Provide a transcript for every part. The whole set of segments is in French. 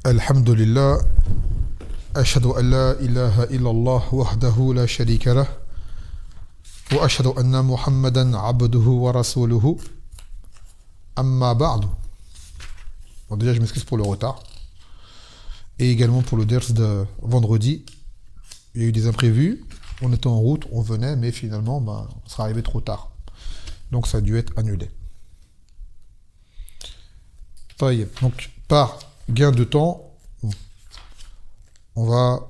الحمد لله أشهد أن لا إله إلا الله وحده لا شريك له وأشهد أن محمدا عبده ورسوله أما بعد. Bon, déjà je m'excuse pour le retard et également pour le ders de vendredi. Il y a eu des imprévus, on était en route, on venait, mais finalement on serait arrivé trop tard, donc ça a dû être annulé. Donc par gain de temps, on va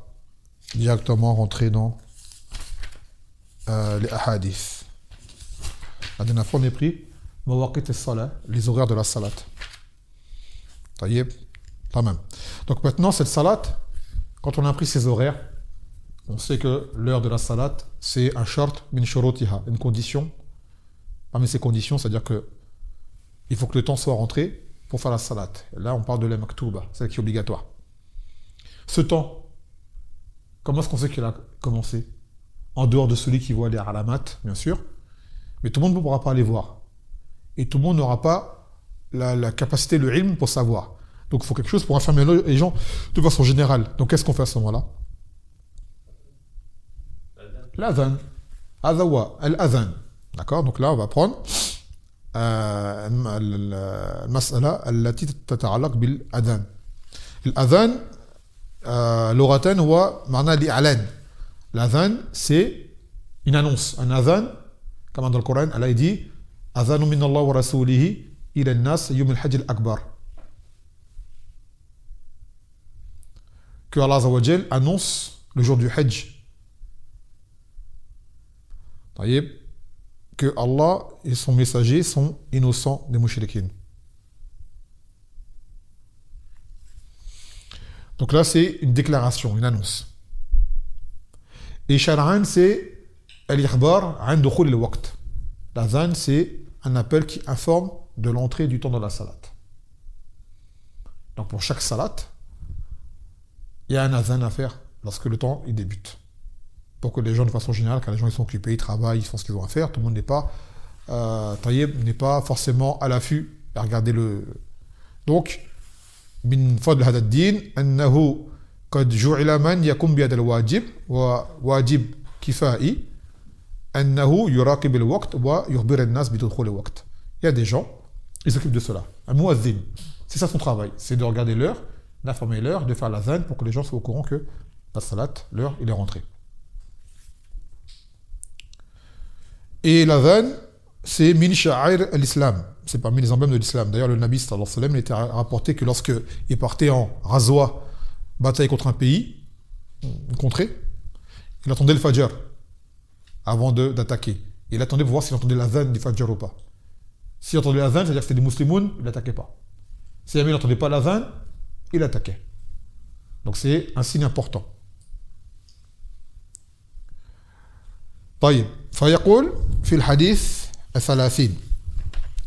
directement rentrer dans les ahadith. La dernière fois on a pris mawaqit as-salat, les horaires de la salat. Pas même. Donc maintenant cette salat, quand on a pris ces horaires, on sait que l'heure de la salat c'est un shart min shurutiha, une condition. Parmi ces conditions, c'est-à-dire que il faut que le temps soit rentré pour faire la salat. Et là on parle de la maktuba, celle qui est obligatoire. Ce temps, comment est-ce qu'on sait qu'il a commencé? En dehors de celui qui voit les alamat, bien sûr, mais tout le monde ne pourra pas les voir. Et tout le monde n'aura pas la capacité, le ilm pour savoir. Donc il faut quelque chose pour informer les gens de façon générale. Donc qu'est-ce qu'on fait à ce moment-là? L'adhan. Adhawa, al-adhan. D'accord? Donc là on va prendre المسألة التي تتعلق بالأذان. الأذان لغة هو معنى الإعلان. L'adhan, c'est une annonce. Un adhan, comme dans le Coran, Allah dit Adhanu min Allah wa rasulihi ila an-nas yawm al-hajj al-akbar. Que Allah Azza wa Jal annonce le jour du Hajj. Que Allah et son messager sont innocents des mouchriquines. Donc là, c'est une déclaration, une annonce. Et Shar'an, c'est al-ikhbar an dukhul al-waqt. L'adhan, c'est un appel qui informe de l'entrée du temps dans la salat. Donc pour chaque salat, il y a un adhan à faire lorsque le temps il débute. Pour que les gens, de façon générale, quand les gens ils sont occupés, ils travaillent, ils font ce qu'ils ont à faire, tout le monde n'est pas forcément à l'affût à regarder le. Donc, min fadl hada ad-din annahu qad ju'ila man yakum bi hada al-wajib wa wajib kifai annahu yuraqib al-waqt wa yukhbir an-nas bi dukhul al-waqt. Il y a des gens, ils s'occupent de cela. Un muazzin, c'est ça son travail, c'est de regarder l'heure, d'informer l'heure, de faire l'adhan pour que les gens soient au courant que la salat, l'heure, il est rentré. Et l'adhan, c'est min sha'air al-islam. C'est parmi les emblèmes de l'islam. D'ailleurs, le Nabi sallallahu alayhi wa sallam, il était rapporté que lorsqu'il partait en Ghazwa, bataille contre un pays, une contrée, il attendait le fajr avant d'attaquer. Il attendait pour voir s'il entendait l'adhan du fajr ou pas. S'il entendait l'adhan, c'est-à-dire que c'était des musulmans, il n'attaquait pas. Si jamais il n'entendait pas l'adhan, il attaquait. Donc c'est un signe important. طيب فيقول في الحديث الثلاثين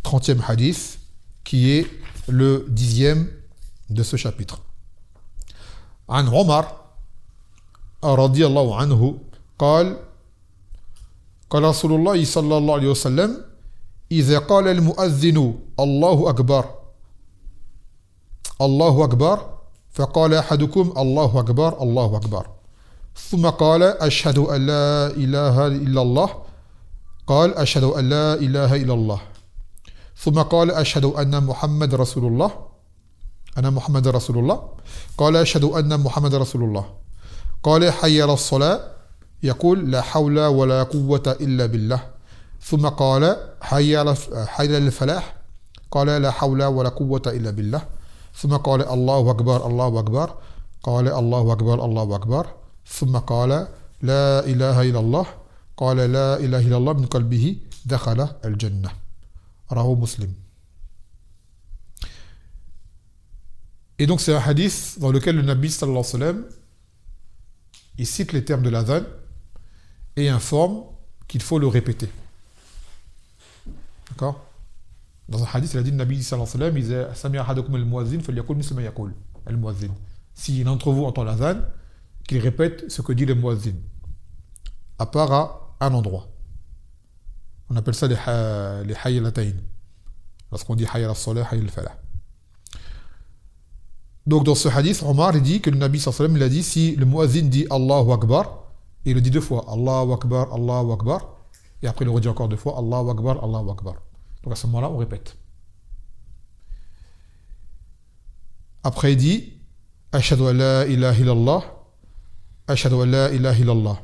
30e hadith qui est le 10e de ce chapitre. عن عمر رضي الله عنه قال قال رسول الله صلى الله عليه وسلم إذا قال المؤذن الله أكبر الله أكبر فقال أحدكم الله أكبر الله أكبر ثم قال أشهد أن لا إله إلا الله قال أشهد أن لا إله إلا الله ثم قال أشهد أن محمد رسول الله أنا محمد رسول الله قال أشهد أن محمد رسول الله قال حي على الصلاة يقول لا حول ولا قوة إلا بالله ثم قال حي على الفلاح قال لا حول ولا قوة إلا بالله ثم قال الله أكبر الله أكبر قال الله أكبر الله أكبر ثم قال لا إله إلا الله قال لا إله إلا الله من قلبه دخل الجنة رواه مسلم. Et donc c'est un hadith dans lequel le Nabi sallallahu alayhi wa sallam il cite les termes de l'adhan et informe qu'il faut le répéter. D'accord? Dans un hadith il a dit le Nabi sallallahu alayhi wa sallam إذا سمع أحدكم المؤذن فليقل مثل ما يقول المؤذن. Si l'un d'entre vous entend l'adhan, qu'il répète ce que dit le muazzin, à part à un endroit. On appelle ça les hayyalatayn. Lorsqu'on dit hayya al-salah, hayya al-falah. Donc dans ce hadith, Omar il dit que le Nabi sallallahu alayhi wa sallam, il a dit si le muazzin dit Allahu Akbar, il le dit 2 fois, Allahu Akbar, Allahu Akbar, et après il le redit encore 2 fois, Allahu Akbar, Allahu Akbar. Donc à ce moment-là, on répète. Après il dit Ashhadu an la ilaha illallah, Ashhadu an la ilaha illallah.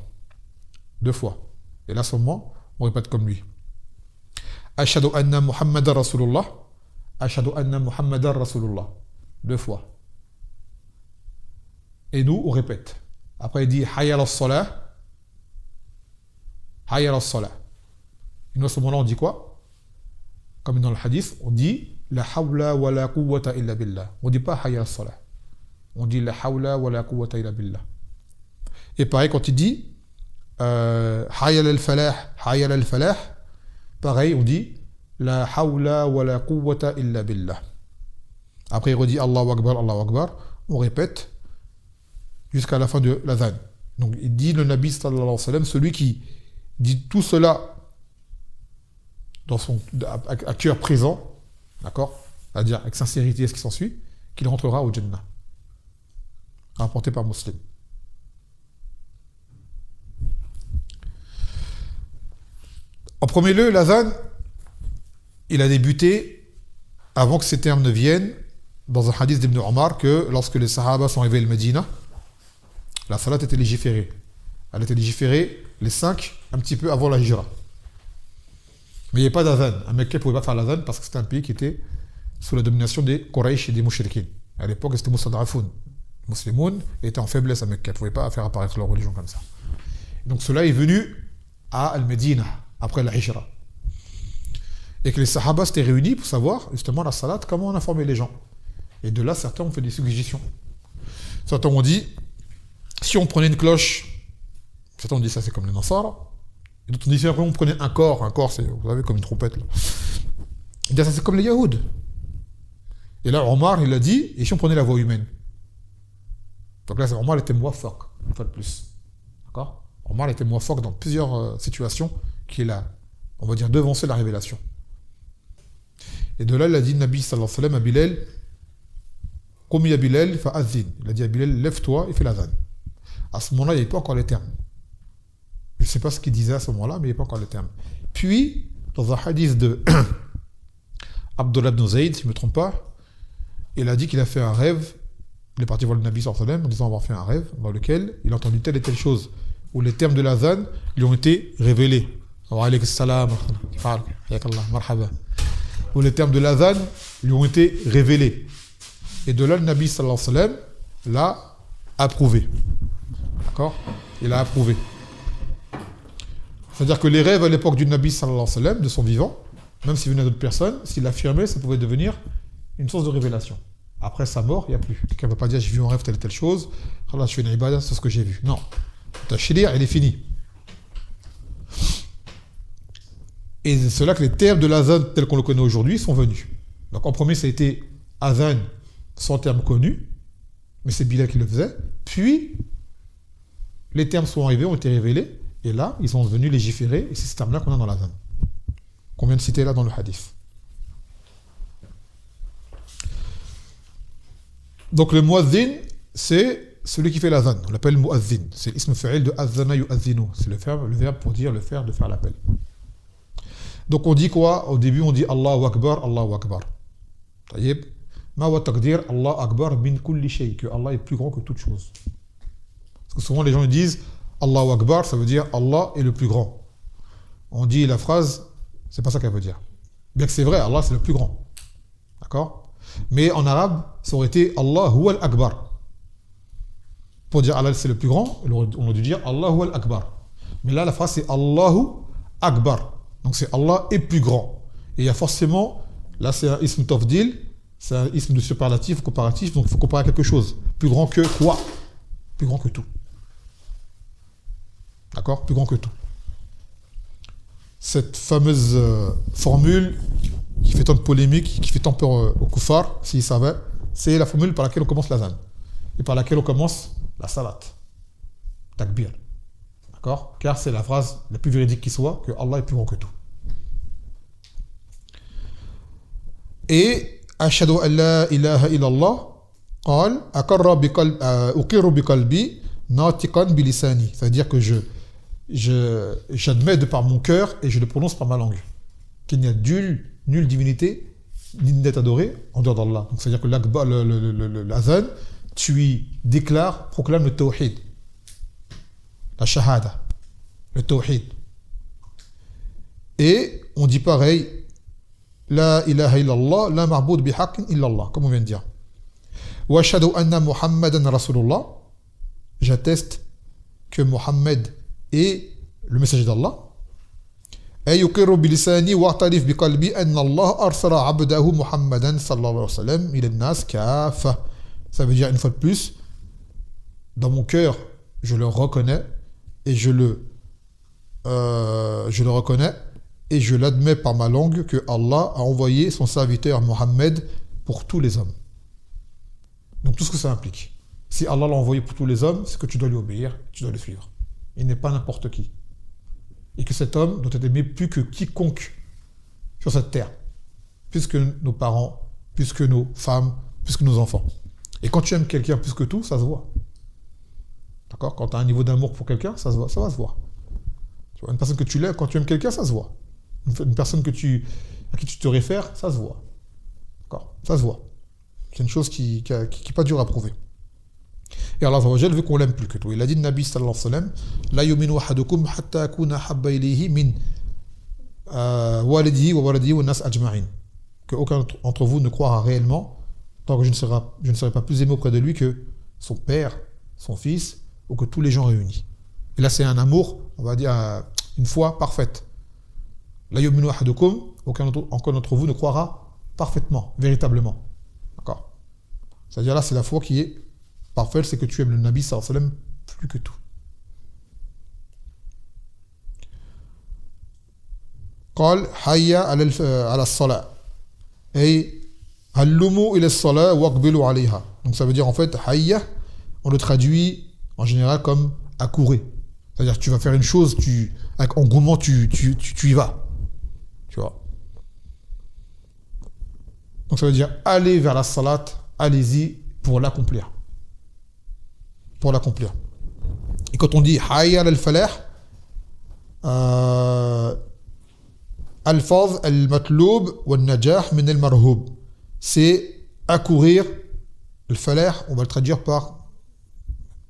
2 fois. Et là, à ce moment, on répète comme lui. Ashhadu anna Muhammadan Rasulullah, Ashhadu anna Muhammadan Rasulullah. 2 fois. Et nous, on répète. Après, il dit Hayya as-salah, Hayya as-salah. Et nous, à ce moment-là, on dit quoi? Comme dans le hadith, on dit La hawla wa la quwwata illa billah. On ne dit pas Hayya as-salah. On dit La hawla wa la quwwata illa billah. Et pareil, quand il dit Hayya al-falah, Hayya al-falah, pareil, on dit La hawla wa la quwwata illa billah. Après, il redit Allahu Akbar, Allahu Akbar. On répète jusqu'à la fin de l'adhan. Donc, il dit le Nabi sallallahu alayhi wa sallam, celui qui dit tout cela dans son, à cœur présent, d'accord, c'est-à-dire avec sincérité, ce qui s'ensuit, qu'il rentrera au Jannah. Rapporté par Muslim. En premier lieu, l'adhan, il a débuté avant que ces termes ne viennent dans un hadith d'Ibn Omar que lorsque les Sahaba sont arrivés à Médina, la salat était légiférée. Elle était légiférée les 5 un petit peu avant la hijra. Mais il n'y avait pas d'adhan. À Mecca ne pouvait pas faire l'adhan parce que c'était un pays qui était sous la domination des Quraysh et des Mushrikines. À l'époque, c'était Mustadrafoun. Les musulmans étaient en faiblesse à Mecca. Ils ne pouvaient pas faire apparaître leur religion comme ça. Donc cela est venu à Al-Médina, après la hijra. Et que les Sahaba s'étaient réunis pour savoir justement la salat, comment on informait les gens. Et de là, certains ont fait des suggestions. Certains ont dit, si on prenait une cloche, certains ont dit ça c'est comme les Nasara, et d'autres ont dit, si après on prenait un corps c'est, vous savez, comme une trompette. Là. Ils disent, ça c'est comme les Yahoud. Et là, Omar, il a dit, et si on prenait la voix humaine? Donc là, Omar était muwaffaq, une fois de plus. D'accord? Omar était muwaffaq dans plusieurs situations qu'il a, on va dire, devancé la révélation. Et de là, il a dit, Nabi sallallahu alayhi wa sallam à Bilal, Qum ya Bilal fa'adhin. Il a dit à Bilal, lève-toi et fais l'adhan. À ce moment-là, il n'y avait pas encore les termes. Je ne sais pas ce qu'il disait à ce moment-là, mais il n'y avait pas encore les termes. Puis, dans un hadith de Abdullah ibn Zayd, si je ne me trompe pas, il a dit qu'il a fait un rêve. Il est parti voir le Nabi sallallahu alayhi wa sallam en disant avoir fait un rêve dans lequel il a entendu telle et telle chose, où les termes de l'adhan lui ont été révélés. Wa alaykum salam, marhaba. Où les termes de l'adhan lui ont été révélés. Et de là, le Nabi sallallahu alayhi wa sallam l'a approuvé. D'accord? Il a approuvé. C'est-à-dire que les rêves à l'époque du Nabi sallallahu alayhi wa sallam, de son vivant, même s'il venait d'autres personnes, s'il l'affirmait, ça pouvait devenir une source de révélation. Après sa mort, il n'y a plus. Quelqu'un ne va pas dire j'ai vu en rêve telle et telle chose, Allah, je fais une ibada, c'est ce que j'ai vu. Non. Ta shari'a, elle est finie. Et c'est cela que les termes de l'adhan tels qu'on le connaît aujourd'hui sont venus. Donc en premier, ça a été adhan sans terme connu, mais c'est Bilal qui le faisait. Puis, les termes sont arrivés, ont été révélés, et là, ils sont venus légiférer, et c'est ces termes-là qu'on a dans l'adhan. Qu'on vient de citer là dans le hadith. Donc le muazzin, c'est celui qui fait l'adhan. On l'appelle muazzin. C'est l'ism fa'il de azzana yu'azzinu. C'est le verbe pour dire le faire, de faire l'appel. Donc on dit quoi? Au début, on dit Allahu Akbar, Allahu Akbar. Taïeb. Ma wa taqdir Allah Akbar min kulli shay, que Allah est plus grand que toute chose. Parce que souvent les gens disent Allahu Akbar, ça veut dire Allah est le plus grand. On dit la phrase, c'est pas ça qu'elle veut dire. Bien que c'est vrai, Allah c'est le plus grand. D'accord? Mais en arabe, ça aurait été Allah huwa al-Akbar. Pour dire Allah c'est le plus grand, on aurait dû dire Allah huwa al-Akbar. Mais là, la phrase c'est Allahu Akbar. Donc c'est Allah est plus grand. Et il y a forcément, là c'est un ism tafdil, c'est un ism de superlatif, comparatif, donc il faut comparer à quelque chose. Plus grand que quoi? Plus grand que tout. D'accord? Plus grand que tout. Cette fameuse formule qui fait tant de polémique, qui fait tant peur aux kuffars, s'ils savaient, c'est la formule par laquelle on commence l'adhan. Et par laquelle on commence la salat. Takbir. D'accord? Car c'est la phrase la plus véridique qui soit, que Allah est plus grand que tout. Et Ashhadu an la ilaha illallah, قال أقر بقلب أقر بقلبي ناطقا بلساني. C'est-à-dire que j'admets de par mon cœur et je le prononce par ma langue. Qu'il n'y a nulle divinité ni d'être adoré en dehors d'Allah. Donc c'est-à-dire que l'adhan, tu y déclares, proclames le tawhid, la shahada, le tawhid. Et on dit pareil, la ilaha illallah, la ma'boud bihaqqin illallah, comme on vient de dire. Wa ashhadu anna Muhammadan Rasulullah, j'atteste que Mohammed est le messager d'Allah. Et yuqirru bilisani wa a'tarif biqalbi anna Allah arsala 'abdahu Muhammadan sallallahu alayhi wa sallam ila an-nas kaffa. Ça veut dire une fois de plus, dans mon cœur, je le reconnais et je le reconnais et je l'admets par ma langue que Allah a envoyé son serviteur Mohammed pour tous les hommes. Donc tout ce que ça implique. Si Allah l'a envoyé pour tous les hommes, c'est que tu dois lui obéir, tu dois le suivre. Il n'est pas n'importe qui. Et que cet homme doit être aimé plus que quiconque sur cette terre. Plus que nos parents, plus que nos femmes, plus que nos enfants. Et quand tu aimes quelqu'un plus que tout, ça se voit. D'accord? Quand tu as un niveau d'amour pour quelqu'un, ça va se voir. Tu vois, une personne que tu l'aimes, quand tu aimes quelqu'un, ça se voit. Une personne à qui tu te réfères, ça se voit. D'accord? Ça se voit. C'est une chose qui n'est pas dure à prouver. Et Allah veut qu'on l'aime plus que tout. Il a dit, le Nabi sallallahu alayhi wa sallam, la yuminu ahadukum hatta akuna habba ilayhi min walidihi wa waladihi wa nas ajma'in. Que aucun d'entre vous ne croira réellement tant que je ne serai pas plus aimé auprès de lui que son père, son fils, ou que tous les gens réunis. Et là, c'est un amour, on va dire, une foi parfaite. La yuminu ahadukum, aucun d'entre vous ne croira parfaitement, véritablement. D'accord? C'est-à-dire là, c'est la foi qui est parfaite, c'est que tu aimes le Nabi sallallahu alayhi wa sallam plus que tout. قال حي على الصلاة أي هلموا إلى الصلاة واقبلوا عليها. Donc ça veut dire en fait hayya, on le traduit en général comme accourir. C'est-à-dire que tu vas faire une chose, avec engouement tu y vas. Tu vois. Donc ça veut dire allez vers la salat, allez-y pour l'accomplir. Pour l'accomplir. Et quand on dit hayya al-falah, al-faz al-matloub wa al-najah min al-marhoub, c'est accourir. Le falah, on va le traduire par,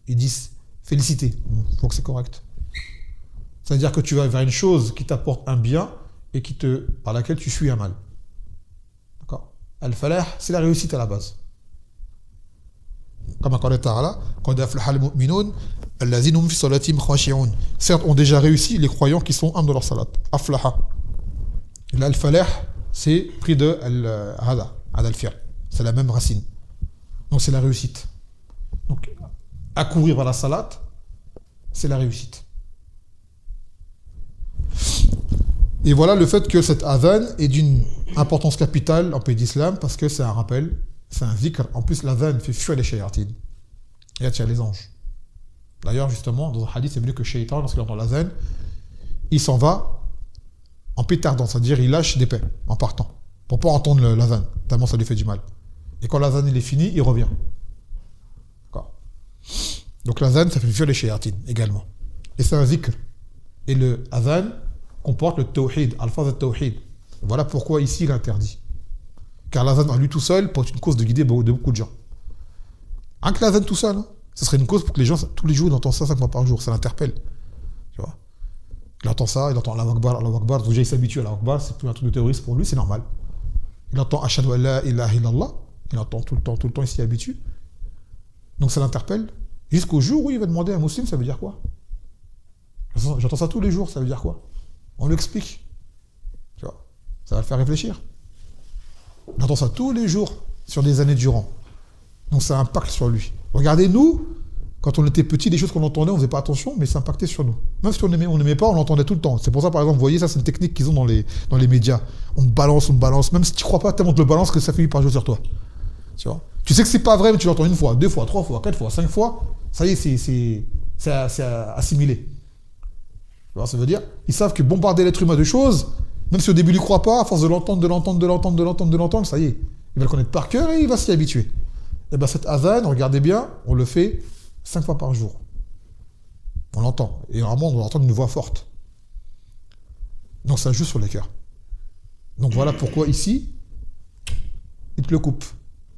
ils disent féliciter. Donc c'est correct. C'est-à-dire que tu vas vers une chose qui t'apporte un bien et par laquelle tu suis un mal. D'accord? Al-falah, c'est la réussite à la base. Comme قال تعالى قد أفلح المؤمنون الذين هم في صلاتهم خاشعون. Certes, ont déjà réussi les croyants qui sont humbles dans leur salat. Aflaha. Là, al-falah, c'est pris de al-hada, al-fi'l. C'est la même racine. Donc c'est la réussite. Donc accourir vers la salat, c'est la réussite. Et voilà le fait que cette adhan est d'une importance capitale en pays d'islam parce que c'est un rappel. C'est un zikr. En plus, l'adhan fait fuir les shayatin. Et attire les anges. D'ailleurs, justement, dans un hadith, c'est venu que shaytan, lorsqu'il entend l'adhan, il s'en va en pétardant, c'est-à-dire il lâche des paix en partant, pour ne pas entendre l'adhan, tellement ça lui fait du mal. Et quand l'adhan il est fini, il revient. D'accord. Donc l'adhan, ça fait fuir les shayatin également. Et c'est un zikr. Et le adhan comporte le tawhid, al-faz al-tawhid. Voilà pourquoi ici il est interdit. Car l'adhan à lui tout seul peut être une cause de guider de beaucoup de gens. Un que l'adhan tout seul, hein, ce serait une cause pour que les gens, tous les jours, ils entendent ça 5 fois par jour, ça l'interpelle. Tu vois. Il entend ça, il entend Allahu Akbar, déjà il s'habitue à Allahu Akbar, c'est plus un truc de terroriste pour lui, c'est normal. Il entend Ashhadu an la ilaha illallah, il entend tout le temps, il s'y habitue. Donc ça l'interpelle. Jusqu'au jour où il va demander à un musulman, ça veut dire quoi? J'entends ça tous les jours, ça veut dire quoi? On lui explique. Tu vois. Ça va le faire réfléchir. On entend ça tous les jours, sur des années durant. Donc ça impacte sur lui. Regardez, nous, quand on était petits, des choses qu'on entendait, on ne faisait pas attention, mais ça impactait sur nous. Même si on n'aimait pas, on l'entendait tout le temps. C'est pour ça, par exemple, vous voyez, ça c'est une technique qu'ils ont dans les médias. On te balance. Même si tu ne crois pas, tellement on te le balance que ça finit par jouer sur toi. Tu vois. Tu sais que c'est pas vrai, mais tu l'entends 1 fois, 2 fois, 3 fois, 4 fois, 5 fois. Ça y est, c'est assimilé. Tu vois, ça veut dire, ils savent que bombarder l'être humain de choses, même si au début il ne croit pas, à force de l'entendre, ça y est. Il va le connaître par cœur et il va s'y habituer. Et bien cet adhan, regardez bien, on le fait 5 fois par jour. On l'entend. Et normalement, on entend une voix forte. Donc ça joue sur les cœurs. Donc voilà pourquoi ici, il te le coupe.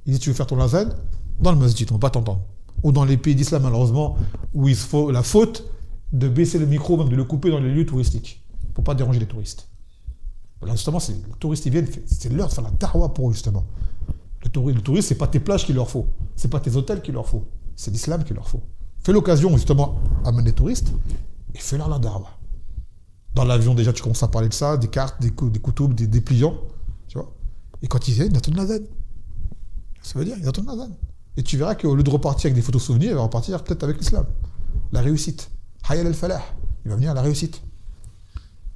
Il dit, tu veux faire ton adhan dans le masjid, on ne va pas t'entendre. Ou dans les pays d'islam, malheureusement, où il faut la faute de baisser le micro, même de le couper dans les lieux touristiques, pour ne pas déranger les touristes. Là, justement, les touristes, ils viennent, c'est l'heure de faire la da'wa pour eux, justement. Le touriste, c'est pas tes plages qu'il leur faut, c'est pas tes hôtels qu'il leur faut, c'est l'islam qu'il leur faut. Fais l'occasion, justement, amène les touristes et fais-leur la da'wa. Dans l'avion, déjà, tu commences à parler de ça, des cartes, des koutoubs, des dépliants, tu vois. Et quand ils viennent, ils attendent l'adhan. Ça veut dire, ils attendent l'adhan. Et tu verras qu'au lieu de repartir avec des photos souvenirs, il va repartir peut-être avec l'islam. La réussite. Hayal al-falah. Il va venir à la réussite.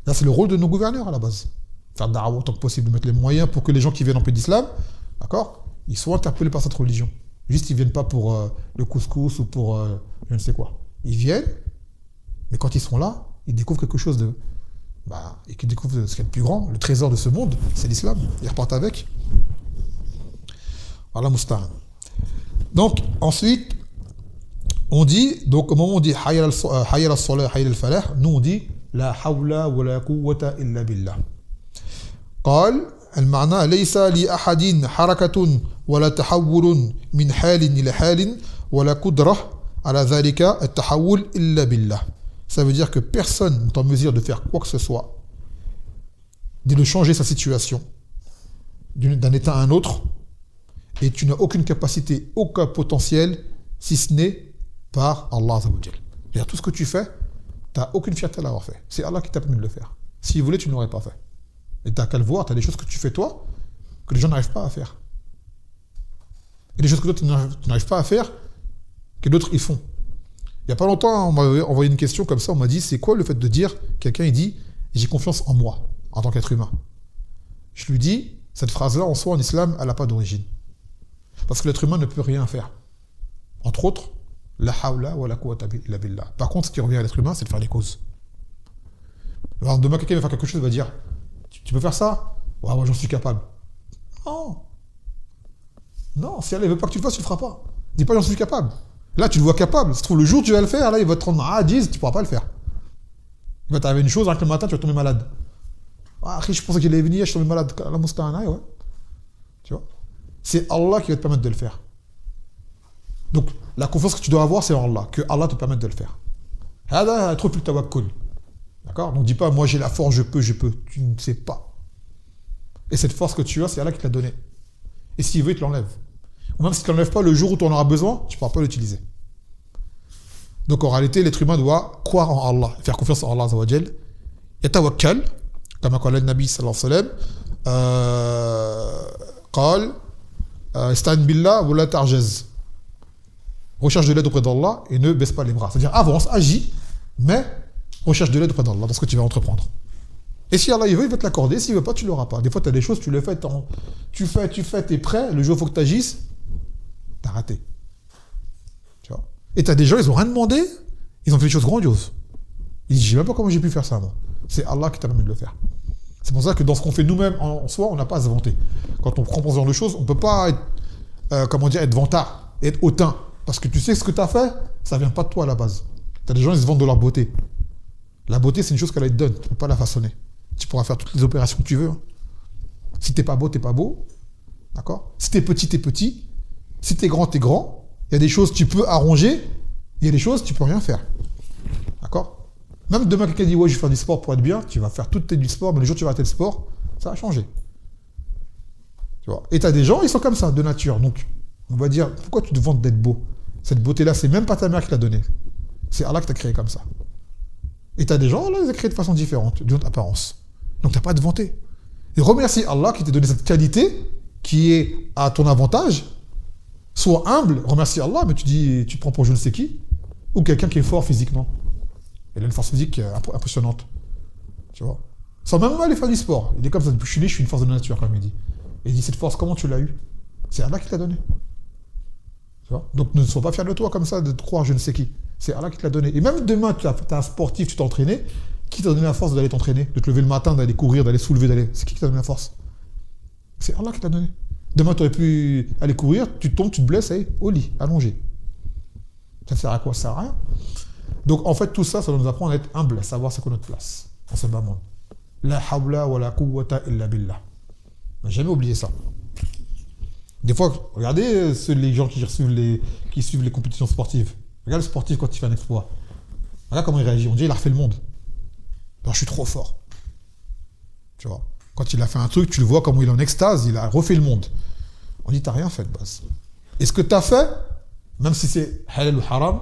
Là, c'est le rôle de nos gouverneurs à la base. Faire da'wa autant que possible, de mettre les moyens pour que les gens qui viennent en pays d'islam, d'accord, ils soient interpellés par cette religion. Juste, ils ne viennent pas pour le couscous ou pour je ne sais quoi. Ils viennent, mais quand ils sont là, ils découvrent quelque chose de... et qu'ils découvrent ce qu'il y a de plus grand, le trésor de ce monde, c'est l'islam. Ils repartent avec. Voilà, Mousta'an. Donc, ensuite, on dit, donc au moment où on dit hayya al-salah, hayya al-falah, nous on dit la hawla wa la quwwata illa billah. قال المعنى ليس لأحد حركة ولا تحول من حال إلى حال ولا قدرة على ذلك التحول إلا بالله. Ça veut dire que personne n'est en mesure de faire quoi que ce soit, de changer sa situation d'un état à un autre, et tu n'as aucune capacité, aucun potentiel, si ce n'est par Allah Azza wa Jal. C'est-à-dire tout ce que tu fais, tu n'as aucune fierté à l'avoir fait. C'est Allah qui t'a permis de le faire. S'il voulait, tu ne l'aurais pas fait. Et tu n'as qu'à le voir, tu as des choses que tu fais toi, que les gens n'arrivent pas à faire. Et des choses que toi, tu n'arrives pas à faire, que d'autres y font. Il n'y a pas longtemps, on m'a envoyé une question comme ça, on m'a dit, c'est quoi le fait de dire, quelqu'un il dit, j'ai confiance en moi, en tant qu'être humain. Je lui dis, cette phrase-là, en soi, en islam, elle n'a pas d'origine. Parce que l'être humain ne peut rien faire. Entre autres, la hawla wa la quwwata illa billah. Par contre, ce qui revient à l'être humain, c'est de faire les causes. Alors, demain, quelqu'un va faire quelque chose, il va dire, tu peux faire ça? Ouais, moi, j'en suis capable. Non. Non, si elle ne veut pas que tu le fasses, tu ne le feras pas. Dis pas, j'en suis capable. Là, tu le vois capable. Si tu trouves le jour où tu vas le faire, là, il va te rendre adiz, tu ne pourras pas le faire. Il va t'arriver une chose, le matin, tu vas tomber malade. Ah, je pensais qu'il allait venir, je suis tombé malade. La mousta'ana, ouais. Tu vois? C'est Allah qui va te permettre de le faire. Donc, la confiance que tu dois avoir, c'est en Allah, que Allah te permette de le faire. Hada trop plus tawakkul. D'accord? Donc, dis pas, moi j'ai la force, je peux. Tu ne sais pas. Et cette force que tu as, c'est Allah qui te l'a donnée. Et s'il veut, il te l'enlève. Ou même si tu ne l'enlèves pas, le jour où tu en auras besoin, tu ne pourras pas l'utiliser. Donc, en réalité, l'être humain doit croire en Allah, faire confiance en Allah Azza wa Jal. Yatawakkal, comme a dit le Nabi sallallahu alayhi wa sallam, قال Istan billah wa la ta'jaz. Recherche de l'aide auprès d'Allah et ne baisse pas les bras. C'est-à-dire avance, agis, mais recherche de l'aide auprès d'Allah dans ce que tu vas entreprendre. Et si Allah il veut te l'accorder. S'il ne veut pas, tu ne l'auras pas. Des fois, tu as des choses, tu le fais, tu fais, tu es prêt. Le jour où il faut que tu agisses, tu as raté. Tu vois? Et tu as des gens, ils n'ont rien demandé, ils ont fait des choses grandioses. Ils disent, je ne sais même pas comment j'ai pu faire ça, moi. C'est Allah qui t'a permis de le faire. C'est pour ça que dans ce qu'on fait nous-mêmes en soi, on n'a pas à se vanter. Quand on prend ce genre de choses, on ne peut pas être, être vantard, être hautain. Parce que tu sais ce que tu as fait, ça ne vient pas de toi à la base. Tu as des gens, ils se vantent de leur beauté. La beauté, c'est une chose qu'elle te donne. Tu ne peux pas la façonner. Tu pourras faire toutes les opérations que tu veux. Si tu n'es pas beau, tu n'es pas beau. D'accord? Si tu es petit, tu es petit. Si tu es grand, tu es grand. Il y a des choses que tu peux arranger. Il y a des choses que tu ne peux rien faire. D'accord? Même demain, quelqu'un dit, ouais, je vais faire du sport pour être bien. Tu vas faire tout du sport, mais le jour où tu vas arrêter le sport, ça va changer. Tu vois? Et tu as des gens, ils sont comme ça, de nature. Donc, on va dire, pourquoi tu te vantes d'être beau? Cette beauté-là, c'est même pas ta mère qui l'a donnée. C'est Allah qui t'a créé comme ça. Et tu as des gens, là, ils ont créé de façon différente, d'une autre apparence. Donc, tu n'as pas à te vanter. Et remercie Allah qui t'a donné cette qualité qui est à ton avantage. Sois humble, remercie Allah, mais tu dis, tu te prends pour je ne sais qui, ou quelqu'un qui est fort physiquement. Il a une force physique impressionnante. Tu vois? Sans même aller faire du sport. Il est comme ça, depuis que je suis né, je suis une force de la nature, comme il dit. Et il dit, cette force, comment tu l'as eue? C'est Allah qui t'a donné. Tu vois? Donc ne sois pas fier de toi comme ça, de te croire je ne sais qui. C'est Allah qui te l'a donné. Et même demain, tu es un sportif, tu t'es entraîné, qui t'a donné la force d'aller t'entraîner, de te lever le matin, d'aller courir, d'aller soulever, d'aller... C'est qui t'a donné la force? C'est Allah qui t'a donné. Demain, tu aurais pu aller courir, tu tombes, tu te blesses, et au lit, allongé. Ça sert à quoi? Ça sert à rien. Donc, en fait, tout ça, ça doit nous apprendre à être humble, à savoir c'est quoi notre place dans ce bas monde. La hawla wa la quwwata illa billah. On n'a jamais oublié ça. Des fois, regardez les gens qui suivent les compétitions sportives. Regarde le sportif quand il fait un exploit. Regarde comment il réagit. On dit il a refait le monde. Alors, je suis trop fort. Tu vois. Quand il a fait un truc, tu le vois comme il est en extase, il a refait le monde. On dit t'as rien fait de base. Et ce que tu as fait, même si c'est halal ou haram,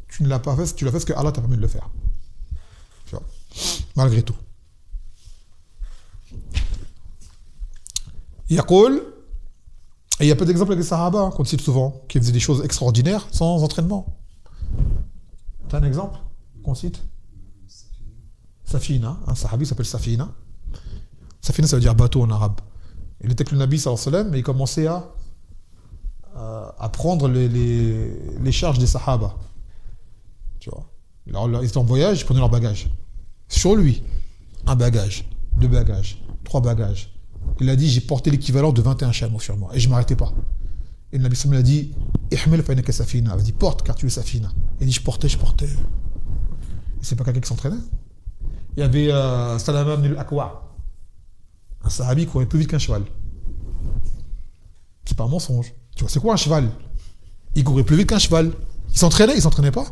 tu ne l'as pas fait, tu l'as fait parce que Allah t'a permis de le faire. Tu vois. Malgré tout. Yaqul, et il y a peu d'exemples avec les Sahaba, qu'on cite souvent, qui faisaient des choses extraordinaires sans entraînement. T'as un exemple qu'on cite? Safina, un sahabi s'appelle Safina. Safina, ça veut dire bateau en arabe. Il était avec le Nabi sallallahu alayhi wa sallam et il commençait à prendre les charges des Sahaba. Tu vois. Alors, ils étaient en voyage, ils prenaient leurs bagages. Sur lui, un bagage, 2 bagages, 3 bagages. Il a dit, j'ai porté l'équivalent de 21 chameaux sur moi et je ne m'arrêtais pas. Et le Nabi sallallahu alayhi wa sallam a dit, ihmil fa innaka safina. Il a dit, porte car tu es Safina. Il dit, je portais. Et c'est pas quelqu'un qui s'entraînait. Il y avait Salama ibn al-Akwa. Un sahabi courait plus vite qu'un cheval. C'est pas un mensonge. Tu vois, c'est quoi un cheval? Il courait plus vite qu'un cheval. Il s'entraînait? Il s'entraînait pas.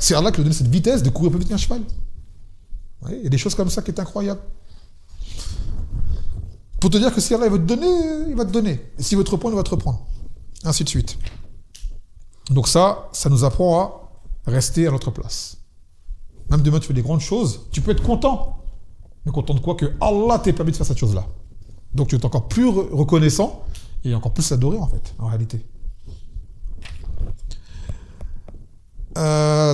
C'est Allah qui lui a donné cette vitesse de courir plus vite qu'un cheval. Ouais, il y a des choses comme ça qui est incroyable. Pour te dire que si Allah il veut te donner, il va te donner. Et s'il veut te reprendre, il va te reprendre. Ainsi de suite. Donc ça nous apprend à rester à notre place. Même demain tu fais des grandes choses, tu peux être content. Mais content de quoi? Que Allah t'ait permis de faire cette chose-là. Donc tu es encore plus reconnaissant et encore plus adoré en fait, en réalité.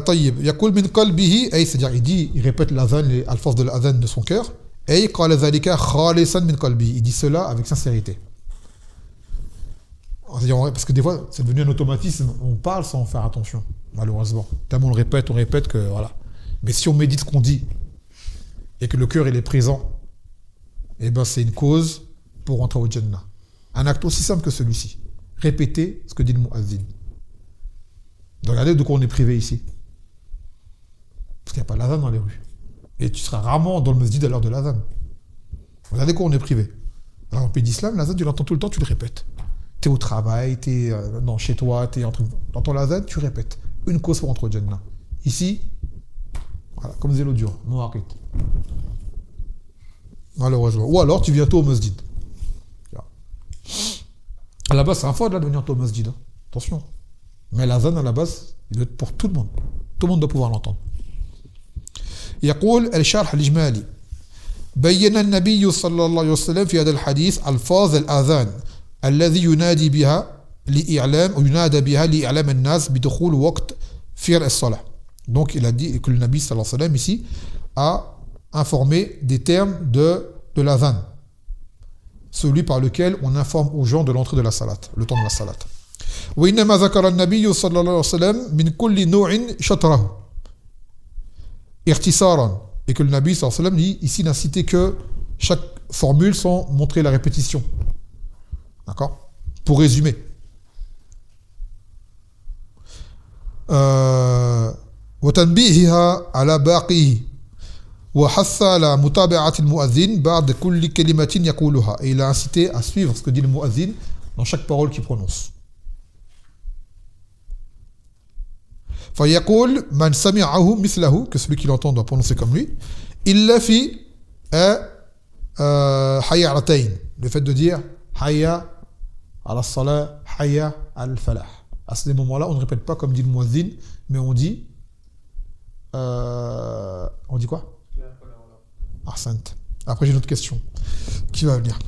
طيب يقول من قلبه أي c'est-à-dire il répète l'adhan à force de l'adhan de son cœur. أي قال ذلك خالصا من قلبه. Il dit cela avec sincérité. Parce que des fois c'est devenu un automatisme, on parle sans faire attention, malheureusement. Tellement on répète que voilà. Mais si on médite ce qu'on dit et que le cœur il est présent, eh ben c'est une cause pour rentrer au Jannah. Un acte aussi simple que celui-ci. Répétez ce que dit le muazzin. Regardez de quoi on est privé ici. Parce qu'il n'y a pas l'adhan dans les rues. Et tu seras rarement dans le masjid à l'heure de l'adhan. Regardez de quoi on est privé. Alors, en pays d'islam, l'adhan tu l'entends tout le temps, tu le répètes. Tu es au travail, tu es chez toi, tu es en train de... T'entends l'adhan, tu répètes. Une cause pour rentrer au Jannah. Ici, voilà, comme disait l'audio, Mouarit. Malheureusement. Ou alors tu viens tôt au masjid. À la base, c'est un faute là de venir tôt au masjid. Hein. Attention. Mais l'adhan à la base, il doit être pour tout le monde. Tout le monde doit pouvoir l'entendre. يقول الشرح الإجمالي بين النبي صلى الله عليه وسلم في هذا الحديث ألفاظ الآذان الذي ينادي بها لإعلام أو ينادى بها لإعلام الناس بدخول وقت فعل الصلاة. Donc il a dit que le Nabi sallallahu alayhi wa sallam ici a informé des termes de l'adhan, celui par lequel on informe aux gens de l'entrée de la salat, le temps de la salat. وإنما ذكر النبي صلى الله عليه وسلم من كل نوع شطره اختصارا, et que le Nabi sallallahu alayhi wa sallam dit ici n'a cité que chaque formule sans montrer la répétition. D'accord? Pour résumer. وتنبيهها على باقيه وحث على متابعة المؤذن بعد كل كلمة يقولها. Et il a incité à suivre ce que dit le muazzin dans chaque parole qu'il prononce. فيقول من سمعه مثله, que celui qui l'entend doit prononcer comme lui, إلا في حيعتين, le fait de dire حيا على الصلاة حيا على الفلاح. À ces moments-là, on ne répète pas comme dit le muazzin, mais on dit quoi? Ahsant. Après j'ai une autre question qui va venir.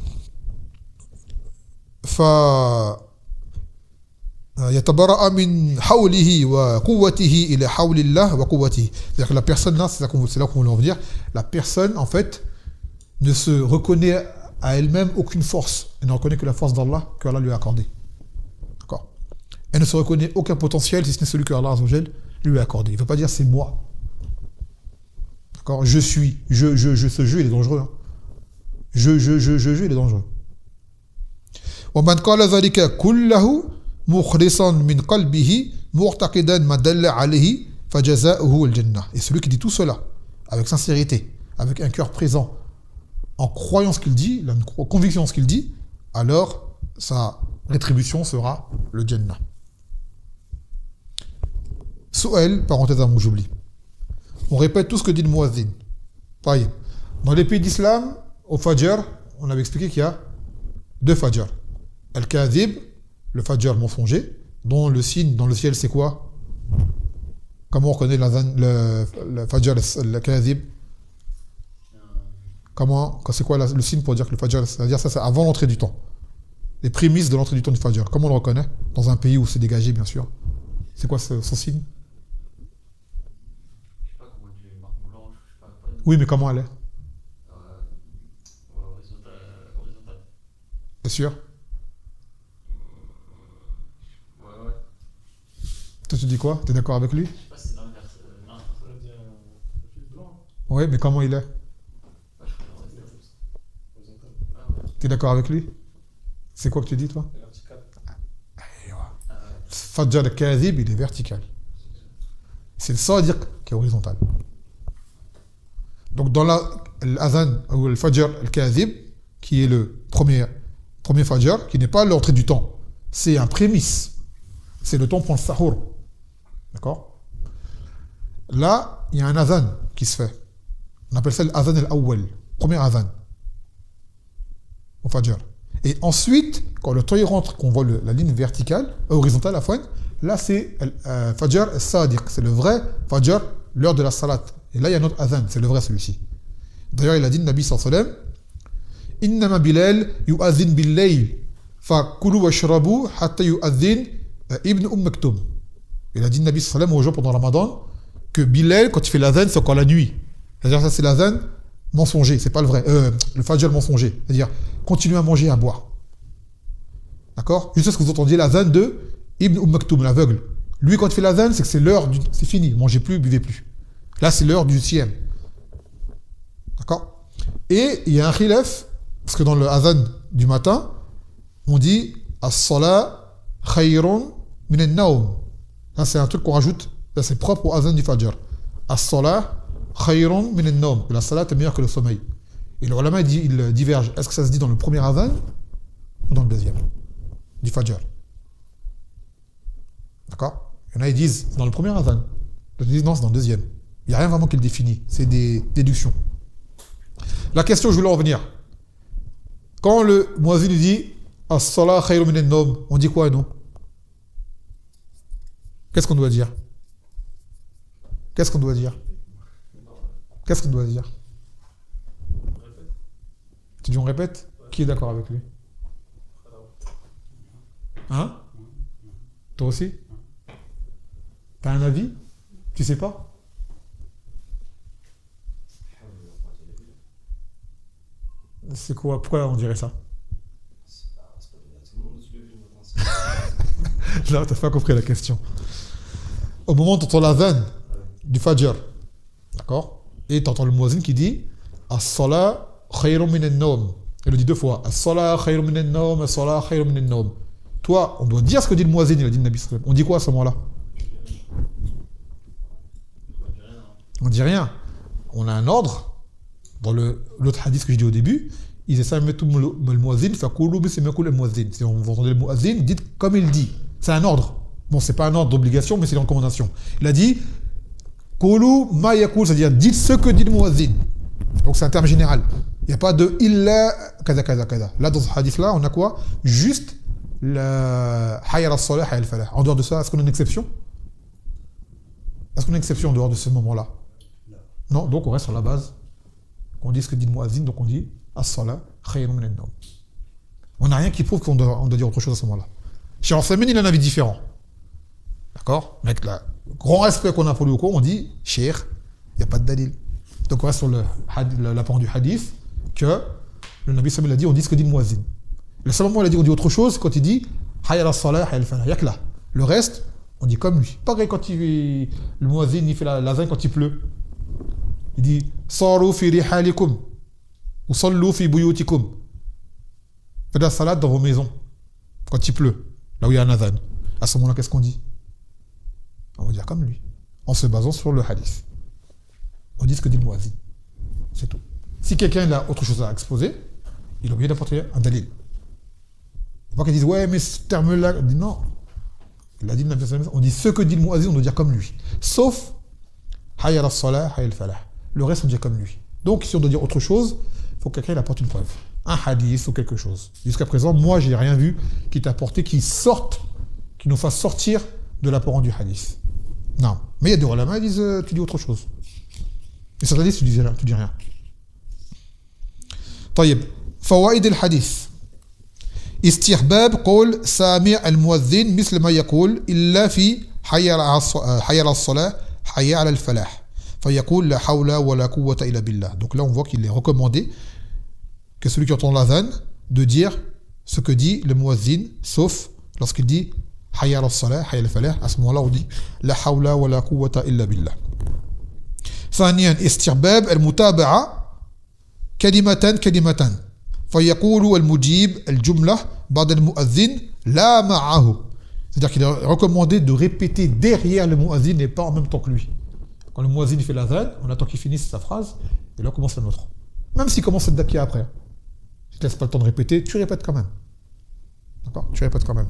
يتبرأ من حوله وقوته إلى حول الله وقوته. C'est-à-dire que la personne là, c'est là qu'on veut dire, la personne en fait ne se reconnaît à elle-même aucune force. Elle ne reconnaît que la force d'Allah que Allah lui a accordée. D'accord? Elle ne se reconnaît aucun potentiel si ce n'est celui que Allah Azzawajal lui a accordé. Il ne veut pas dire c'est moi. D'accord? Je suis. Ce jeu il est dangereux. Hein. Il est dangereux. ومن قال ذلك كله مخلصا من قلبه معتقدا ما دل عليه فجزاؤه الجنة. Et celui qui dit tout cela avec sincérité, avec un cœur présent, en croyant ce qu'il dit, la conviction en ce qu'il dit, alors sa rétribution sera le Jannah. Sou'el, parenthèse avant que j'oublie. On répète tout ce que dit le muazzin. Pareil. Dans les pays d'islam, au Fajr, on avait expliqué qu'il y a deux Fajr. Al-Kadhib, le Fajr mensonger, dont le signe dans le ciel c'est quoi? Comment on reconnaît le Fajr al-Kadhib? Comment, c'est quoi le signe pour dire que le Fajr, c'est-à-dire ça c'est avant l'entrée du temps. Les prémices de l'entrée du temps du Fajr. Comment on le reconnaît? Dans un pays où c'est dégagé, bien sûr. C'est quoi son signe? Je sais pas comment tu les marques blanches, je sais pas. Oui, mais comment elle est? Horizontale. C'est sûr? Ouais. Toi tu dis quoi? T'es d'accord avec lui? Je sais pas si c'est l'inverse. Ça veut dire le fil blanc, Oui, mais comment il est? Je crois que c'est l'inverse. horizontal, T'es d'accord avec lui? C'est quoi que tu dis toi? vertical. Fajr al-Kadhib, il est vertical. C'est le sadiq qui est horizontal. Donc dans l'adhan ou le Fajr al-Kadhib, qui est le premier Fajr, qui n'est pas l'entrée du temps, c'est un prémisse. C'est le temps pour le sahur. D'accord? Là, il y a un adhan qui se fait. On appelle ça l'adhan al-awwal, premier adhan au Fajr. Et ensuite, quand le temps y rentre, qu'on voit la ligne verticale, horizontale à fois, là c'est Fajr al-Sadiq, c'est le vrai Fajr, l'heure de la salat. Et là il y a notre adhan, c'est le vrai celui-ci. D'ailleurs il a dit, le Nabi sallallahu alayhi wa sallam, Innama Bilal yu'adhin bil-layl, fa kulu wa shrabu hatta yu'adhin ibn Maktoum. Il a dit, le Nabi sallallahu alayhi wa sallam, aux gens pendant Ramadan, que Bilal, quand il fait l'adhan, c'est encore la nuit. C'est-à-dire ça c'est l'adhan mensonger, c'est pas le vrai, le Fajr mensonger. C'est-à-dire, continuez à manger et à boire. D'accord? Juste ce que vous entendiez l'adhan de Ibn Maktoum, l'aveugle. Lui, quand il fait l'adhan, c'est que c'est l'heure du... C'est fini, mangez plus, buvez plus. Là, c'est l'heure du ciel. D'accord? Et il y a un khilaf, parce que dans le adhan du matin, on dit As-salat khayrun min an-nawm. Là, c'est un truc qu'on rajoute, là, c'est propre au adhan du Fajr. As-salat khayrun min an-nawm. La salat est meilleure que le sommeil. Et le ulama, il diverge. Est-ce que ça se dit dans le premier adhan ou dans le deuxième du Fajr? D'accord? Il y en a, ils disent dans le premier adhan. D'autres disent non, c'est dans le deuxième. Il n'y a rien vraiment qui le définit. C'est des déductions. La question, je voulais en revenir. Quand le muazzin dit As-salah khayrun min an-nawm, on dit quoi, nous? Qu'est-ce qu'on doit dire? Qu'est-ce qu'on doit dire? Qu'est-ce qu'on doit dire? Tu dis on répète? Qui est d'accord avec lui? Hein? Toi aussi? T'as un avis? Tu sais pas? C'est quoi? Pourquoi on dirait ça? C'est pas donné à tout le monde de se lever le matin. Là, t'as pas compris la question. Au moment où tu entends l'adhan du Fajr, d'accord? Et tu entends le muazzin qui dit As-salah khayrun min an-nawm. Il le dit deux fois. As-salah khayrun min an-nawm, as-salah khayrun min an-nawm. Toi, on doit dire ce que dit le muazzin, il a dit le Nabi sallallahu alayhi wa sallam. On dit quoi à ce moment-là? On dit rien. On a un ordre. Dans l'autre hadith que j'ai dit au début, ils essaient de mettre le muazzin, fakulu bismikum le muazzin. Si vous entendez le muazzin, dites comme il dit. C'est un ordre. Bon, c'est pas un ordre d'obligation, mais c'est une recommandation. Il a dit Kulu ma yakul, c'est-à-dire dites ce que dit le muazzin. Donc c'est un terme général. Il n'y a pas de illa kaza kaza kaza. Là, dans ce hadith-là, on a quoi? Juste le hayya as-salah, hayya al-falah. En dehors de ça, est-ce qu'on a une exception? Est-ce qu'on a une exception en dehors de ce moment-là? Non, donc on reste sur la base. On dit ce que dit le muazzin, donc on dit as-salah khayrun min an-nawm. On n'a rien qui prouve qu'on doit dire autre chose à ce moment-là. Chez Al-Thamini, il a un avis différent. D'accord? Avec le grand respect qu'on a pour lui au cours, on dit Cheikh, il n'y a pas de dalil. Donc on reste sur l'apparent du hadith que le Nabi sallallahu alayhi wa sallam a dit on dit ce que dit le muazzin. Le seul moment où il a dit on dit autre chose, c'est quand il dit hayya as-salah, hayya al-falah. Il n'y a que là. Le reste, on dit comme lui. Pareil quand le muazzin il fait l'azan quand il pleut. Il dit Saru fi rihalikum ou sallu fi buyutikum. Faites la salade dans vos maisons. quand il pleut, là où il y a un adhan, à ce moment-là, qu'est-ce qu'on dit? On va dire comme lui, en se basant sur le hadith. On dit ce que dit le muazzin. C'est tout. Si quelqu'un a autre chose à exposer, il est obligé d'apporter un dalil. Il ne faut pas qu'il dise, ouais, mais ce terme-là, on dit non. Il a dit, on dit ce que dit le muazzin, on doit dire comme lui. Sauf, hayya al-salah, hayya al-falah. Le reste, on dit comme lui. Donc, si on doit dire autre chose, il faut que quelqu'un apporte une preuve. Un hadith ou quelque chose. Jusqu'à présent, moi, j'ai rien vu qui t'a apporté, qui nous fasse sortir de l'apparent du hadith. Non. Mais il y a des ulama, ils disent, tu dis autre chose. Et certains disent, tu dis rien. طيب فوائد الحديث استحباب قول سامع المؤذن مثل ما يقول إلا في حي على الصلاة حي على الفلاح فيقول لا حول ولا قوة إلا بالله. Donc là on voit qu'il est recommandé que celui qui entend l'adhan de dire ce que dit le muazzin, sauf lorsqu'il dit حي على الصلاة حي على الفلاح. À ce moment-là on dit لا حول ولا قوة إلا بالله. ثانيا استحباب المتابعة كلمة فيقول المجيب الجملة بعد المؤذن لا معه. C'est-à-dire qu'il est recommandé de répéter derrière le muazzin et pas en même temps que lui. Quand le muazzin fait l'adhan, on attend qu'il finisse sa phrase et là on commence la nôtre. Même s'il commence cette daqui après. Si tu ne laisses pas le temps de répéter, tu répètes quand même. D'accord? Tu répètes quand même.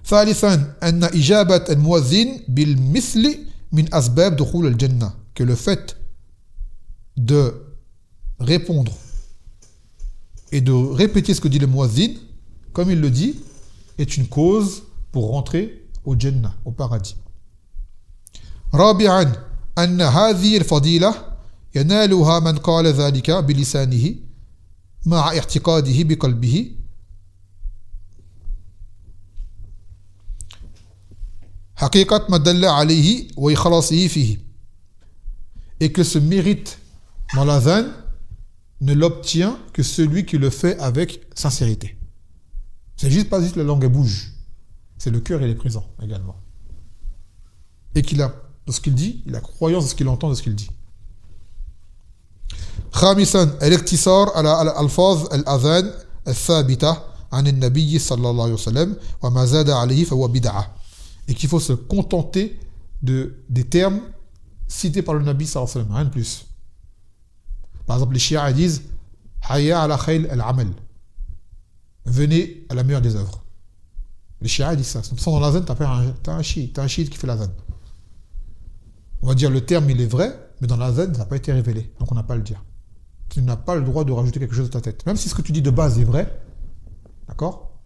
ثالثا أن إجابة المؤذن بالمثل من أسباب دخول الجنة. Que le fait de répondre et de répéter ce que dit le muazzin, comme il le dit, est une cause pour rentrer au Jannah, au paradis. رابعا أن هذه الفضيلة ينالها من قال ذلك بلسانه مع اعتقاده بقلبه حقيقة ما دل عليه وإخلاصه فيه. Et que ce mérite dans l'adhan ne l'obtient que celui qui le fait avec sincérité. C'est juste pas juste la langue bouge, c'est le cœur il est présent également. Et qu'il a, de ce qu'il dit, il a croyance de ce qu'il entend, de ce qu'il dit. خامسا الاقتصار على ألفاظ الأذان الثابتة عن النبي صلى الله عليه وسلم وما زاد عليه فهو بدعة. Et qu'il faut se contenter des termes cités par le Nabi sallallahu alayhi wa sallam, rien de plus. Par exemple, les chiites disent Hayya ala khayl al-amal. Venez à la meilleure des œuvres. Les chiites disent ça. Sans dans l'azan, t'as un chiite qui fait l'azan. On va dire le terme il est vrai, mais dans l'azan, ça n'a pas été révélé. Donc on n'a pas à le dire. Tu n'as pas le droit de rajouter quelque chose de ta tête. Même si ce que tu dis de base est vrai, d'accord,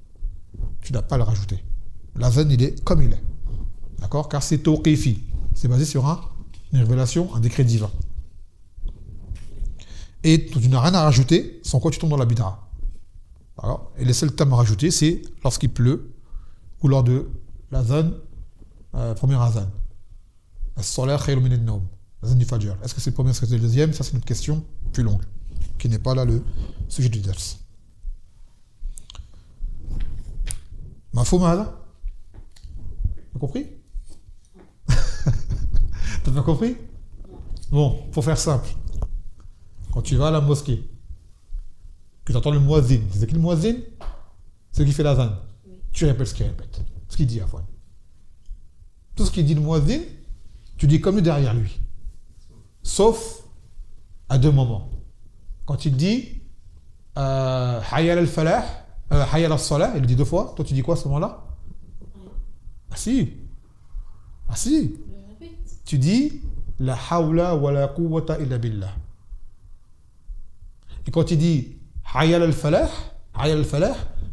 tu n'as pas à le rajouter. L'azan, il est comme il est. D'accord? Car c'est tawqifi. C'est basé sur une révélation, un décret divin. Et tu n'as rien à rajouter, sans quoi tu tombes dans la bid'a. Et les seuls termes à rajouter, c'est lorsqu'il pleut, ou lors de l'azan, premier azan. As-salah khayrun min an-nawm. L'azan du fajr. Est-ce que c'est le premier, est-ce que c'est le deuxième? Ça, c'est une autre question plus longue, qui n'est pas là le sujet du ders. Mafhoum hada? T'as compris? T'as pas compris? Bon, pour faire simple. Quand tu vas à la mosquée, que tu entends le muazzin, c'est qui le muazzin? C'est qui fait l'azan. Oui. Tu répètes ce qu'il répète, ce qu'il dit à fois. Tout ce qu'il dit le muazzin, tu dis comme lui derrière lui. Sauf à deux moments. Quand il dit Hayya al-falah, Hayya al-salah, il le dit deux fois, toi tu dis quoi à ce moment-là? Ah si. Ah si. Tu dis la hawla wa la quwwata illa billah. Et quand tu dis Hayya al-falah,